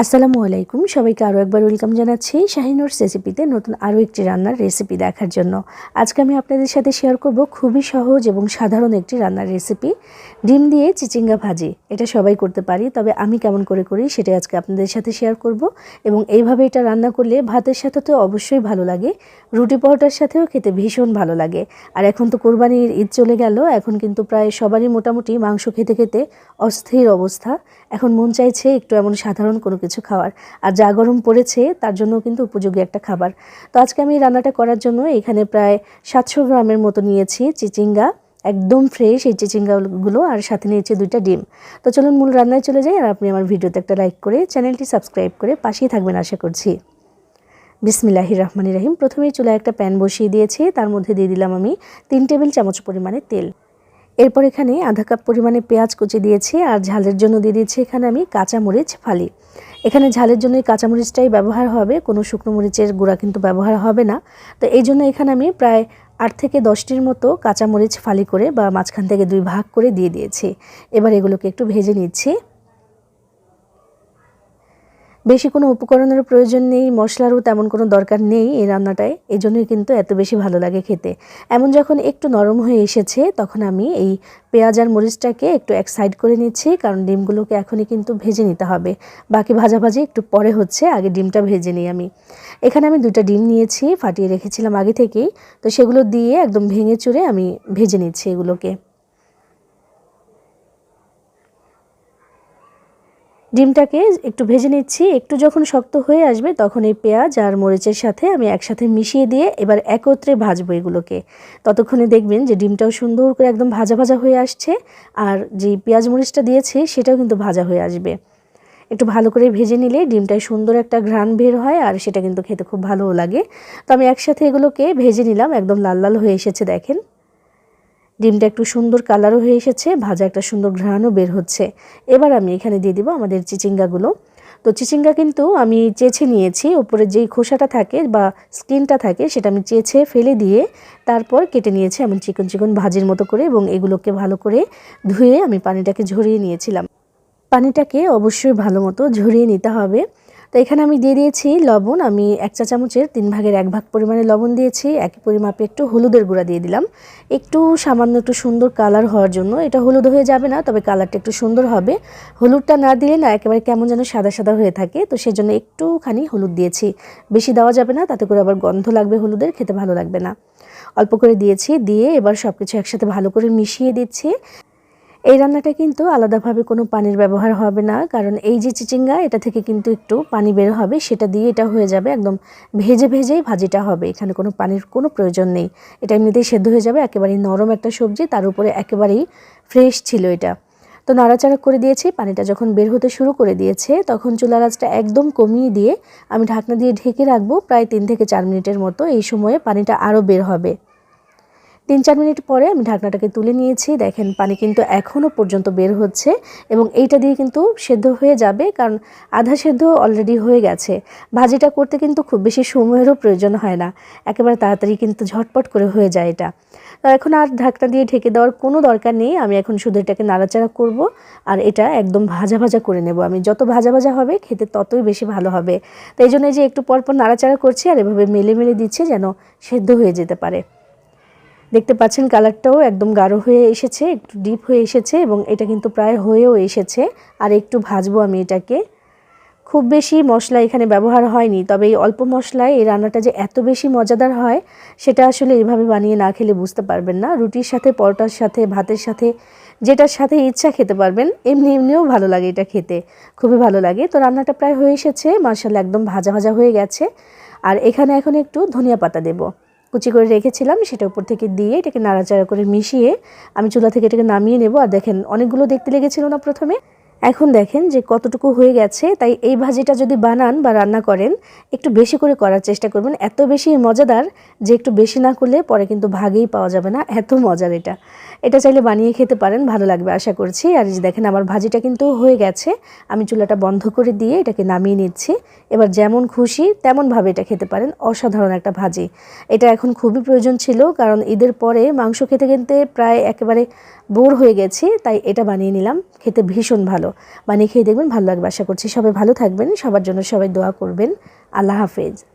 আসসালামু আলাইকুম সবাইকে আরও একবার ওয়েলকাম জানাচ্ছি শাহিনুরস রেসিপিতে নতুন আরও একটি রান্নার রেসিপি দেখার জন্য। আজকে আমি আপনাদের সাথে শেয়ার করব খুবই সহজ এবং সাধারণ একটি রান্নার রেসিপি, ডিম দিয়ে চিচিঙ্গা ভাজি। এটা সবাই করতে পারি, তবে আমি কেমন করে করি সেটাই আজকে আপনাদের সাথে শেয়ার করব। এবং এইভাবে এটা রান্না করলে ভাতের সাথে তো অবশ্যই ভালো লাগে, রুটি পরোটার সাথেও খেতে ভীষণ ভালো লাগে। আর এখন তো কোরবানির ঈদ চলে গেল, এখন কিন্তু প্রায় সবারই মোটামুটি মাংস খেতে খেতে অস্থির অবস্থা। এখন মন চাইছে একটু এমন সাধারণ কোনো কিছু খাওয়ার, আর যা গরম পড়েছে তার জন্য কিন্তু উপযোগী একটা খাবার। তো আজকে আমি রান্নাটা করার জন্য এখানে প্রায় 700 গ্রামের মতো নিয়েছি চিচিঙ্গা, একদম ফ্রেশ এই চিচিঙ্গাগুলো, আর সাথে নিয়েছি 2টা ডিম। তো চলুন মূল রান্নায় চলে যাই, আর আপনি আমার ভিডিওতে একটা লাইক করে চ্যানেলটি সাবস্ক্রাইব করে পাশেই থাকবেন আশা করছি। বিসমিল্লাহির রহমানির রহিম। প্রথমেই চুলায় একটা প্যান বসিয়ে দিয়েছি, তার মধ্যে দিয়ে দিলাম আমি 3 টেবিল চামচ পরিমাণে তেল। এরপর এখানে আধা কাপ পরিমাণে পেঁয়াজ কুচি দিয়েছি, আর ঝালের জন্য দিয়ে দিয়েছি এখানে আমি কাঁচামরিচ ফালি। এখানে ঝালের জন্য এই কাঁচামরিচটাই ব্যবহার হবে, কোনো শুকনো মরিচের গুঁড়া কিন্তু ব্যবহার হবে না। তো এই জন্য এখানে আমি প্রায় 8 থেকে 10টির মতো কাঁচামরিচ ফালি করে বা মাঝখান থেকে 2 ভাগ করে দিয়ে দিয়েছি। এবার এগুলোকে একটু ভেজে নিচ্ছি। বেশি কোনো উপকরণের প্রয়োজন নেই, মশলারও তেমন কোনো দরকার নেই এই রান্নাটায়, এই জন্যই কিন্তু এত বেশি ভালো লাগে খেতে। এমন যখন একটু নরম হয়ে এসেছে তখন আমি এই পেঁয়াজ আর মরিচটাকে একটু এক সাইড করে নিচ্ছি, কারণ ডিমগুলোকে এখনই কিন্তু ভেজে নিতে হবে। বাকি ভাজাভাজি একটু পরে হচ্ছে, আগে ডিমটা ভেজে নিই আমি। এখানে আমি 2টা ডিম নিয়েছি, ফাটিয়ে রেখেছিলাম আগে থেকেই। তো সেগুলো দিয়ে একদম ভেঙে চুরে আমি ভেজে নিচ্ছি এগুলোকে। ডিমটাকে একটু ভেজে নিচ্ছি, একটু যখন শক্ত হয়ে আসবে তখন এই পেঁয়াজ আর মরিচের সাথে আমি একসাথে মিশিয়ে দিয়ে এবার একত্রে ভাজবো এগুলোকে। ততক্ষণে দেখবেন যে ডিমটাও সুন্দর করে একদম ভাজা ভাজা হয়ে আসছে, আর যে পেঁয়াজ মরিচটা দিয়েছি সেটাও কিন্তু ভাজা হয়ে আসবে। একটু ভালো করে ভেজে নিলে ডিমটায় সুন্দর একটা ঘ্রাণ বের হয়, আর সেটা কিন্তু খেতে খুব ভালোও লাগে। তো আমি একসাথে এগুলোকে ভেজে নিলাম, একদম লাল লাল হয়ে এসেছে দেখেন। ডিমটা একটু সুন্দর কালারও হয়ে এসেছে, ভাজা একটা সুন্দর ঘ্রাণও বের হচ্ছে। এবার আমি এখানে দিয়ে দিব আমাদের চিচিঙ্গাগুলো। তো চিচিঙ্গা কিন্তু আমি চেঁচে নিয়েছি, উপরে যেই খোসাটা থাকে বা স্কিনটা থাকে সেটা আমি চেঁচে ফেলে দিয়ে তারপর কেটে নিয়েছি এমন চিকন চিকন ভাজির মতো করে, এবং এগুলোকে ভালো করে ধুয়ে আমি পানিটাকে ঝরিয়ে নিয়েছিলাম। পানিটাকে অবশ্যই ভালো মতো ঝরিয়ে নিতে হবে। তো এখানে আমি দিয়ে দিয়েছি লবণ, আমি 1 চা চামচের 3 ভাগের 1 ভাগ পরিমাণে লবণ দিয়েছি। একই পরিমাপে একটু হলুদের গুঁড়া দিয়ে দিলাম, একটু সামান্য একটু সুন্দর কালার হওয়ার জন্য। এটা হলুদ হয়ে যাবে না, তবে কালারটা একটু সুন্দর হবে। হলুদটা না দিলে না একেবারে কেমন যেন সাদা সাদা হয়ে থাকে, তো সেজন্য একটুখানি হলুদ দিয়েছি। বেশি দেওয়া যাবে না, তাতে করে আবার গন্ধ লাগবে হলুদের, খেতে ভালো লাগবে না। অল্প করে দিয়েছি, দিয়ে এবার সব কিছু একসাথে ভালো করে মিশিয়ে দিচ্ছি। এই রান্নাটা কিন্তু আলাদাভাবে কোনো পানির ব্যবহার হবে না, কারণ এই যে চিচিঙ্গা এটা থেকে কিন্তু একটু পানি বের হবে, সেটা দিয়ে এটা হয়ে যাবে একদম ভেজে ভেজেই ভাজিটা হবে। এখানে কোনো পানির কোনো প্রয়োজন নেই, এটা এমনিতেই সেদ্ধ হয়ে যাবে। একেবারেই নরম একটা সবজি, তার উপরে একেবারেই ফ্রেশ ছিল এটা। তো নাড়াচাড়া করে দিয়েছি, পানিটা যখন বের হতে শুরু করে দিয়েছে তখন চুলার আঁচটা একদম কমিয়ে দিয়ে আমি ঢাকনা দিয়ে ঢেকে রাখবো প্রায় 3 থেকে 4 মিনিটের মতো। এই সময়ে পানিটা আরও বের হবে। 3-4 মিনিট পরে আমি ঢাকনাটাকে তুলে নিয়েছি, দেখেন পানি কিন্তু এখনও পর্যন্ত বের হচ্ছে, এবং এইটা দিয়ে কিন্তু সেদ্ধ হয়ে যাবে, কারণ আধা সেদ্ধ অলরেডি হয়ে গেছে। ভাজিটা করতে কিন্তু খুব বেশি সময়েরও প্রয়োজন হয় না, একেবারে তাড়াতাড়ি কিন্তু ঝটপট করে হয়ে যায় এটা। তো এখন আর ঢাকনা দিয়ে ঢেকে দেওয়ার কোনো দরকার নেই, আমি এখন শুধু এটাকে নাড়াচাড়া করব, আর এটা একদম ভাজা ভাজা করে নেব আমি। যত ভাজা ভাজা হবে খেতে ততই বেশি ভালো হবে। তো এই জন্য যে একটু পরপর নাড়াচাড়া করছি আর এভাবে মেলে মেলে দিচ্ছি যেন সেদ্ধ হয়ে যেতে পারে। দেখতে পাচ্ছেন কালারটাও একদম গাঢ় হয়ে এসেছে, একটু ডিপ হয়ে এসেছে, এবং এটা কিন্তু প্রায় হয়েও এসেছে। আর একটু ভাজবো আমি এটাকে। খুব বেশি মশলা এখানে ব্যবহার হয়নি, তবে এই অল্প মশলায় এই রান্নাটা যে এত বেশি মজাদার হয় সেটা আসলে এভাবে বানিয়ে না খেলে বুঝতে পারবেন না। রুটির সাথে, পরোটার সাথে, ভাতের সাথে, যেটার সাথে ইচ্ছা খেতে পারবেন। এমনিও ভালো লাগে এটা খেতে, খুবই ভালো লাগে। তো রান্নাটা প্রায় হয়ে এসেছে, মাশাআল্লাহ একদম ভাজা ভাজা হয়ে গেছে। আর এখানে এখন একটু ধনিয়া পাতা দেবো, কুচি করে রেখেছিলাম, সেটা উপর থেকে দিয়ে এটাকে নাড়াচাড়া করে মিশিয়ে আমি চুলা থেকে এটাকে নামিয়ে নেব। আর দেখেন অনেকগুলো দেখতে লেগেছিল না প্রথমে, এখন দেখেন যে কতটুকু হয়ে গেছে। তাই এই ভাজিটা যদি বানান বা রান্না করেন একটু বেশি করে করার চেষ্টা করবেন, এত বেশি মজাদার যে একটু বেশি না করলে পরে কিন্তু ভাগেই পাওয়া যাবে না, এত মজার এটা। এটা চাইলে বানিয়ে খেতে পারেন, ভালো লাগবে আশা করছি। আর এই যে দেখেন আমার ভাজিটা কিন্তু হয়ে গেছে, আমি চুলাটা বন্ধ করে দিয়ে এটাকে নামিয়ে নিচ্ছি। এবার যেমন খুশি তেমনভাবে এটা খেতে পারেন, অসাধারণ একটা ভাজি। এটা এখন খুবই প্রয়োজন ছিল, কারণ ঈদের পরে মাংস খেতে খেতে প্রায় একেবারে বোর হয়ে গেছি, তাই এটা বানিয়ে নিলাম, খেতে ভীষণ ভালো। বানিয়ে খেয়ে দেখবেন, ভালো লাগবে। আশা করছি সবাই ভালো থাকবেন, সবার জন্য সবাই দোয়া করবেন। আল্লাহ হাফেজ।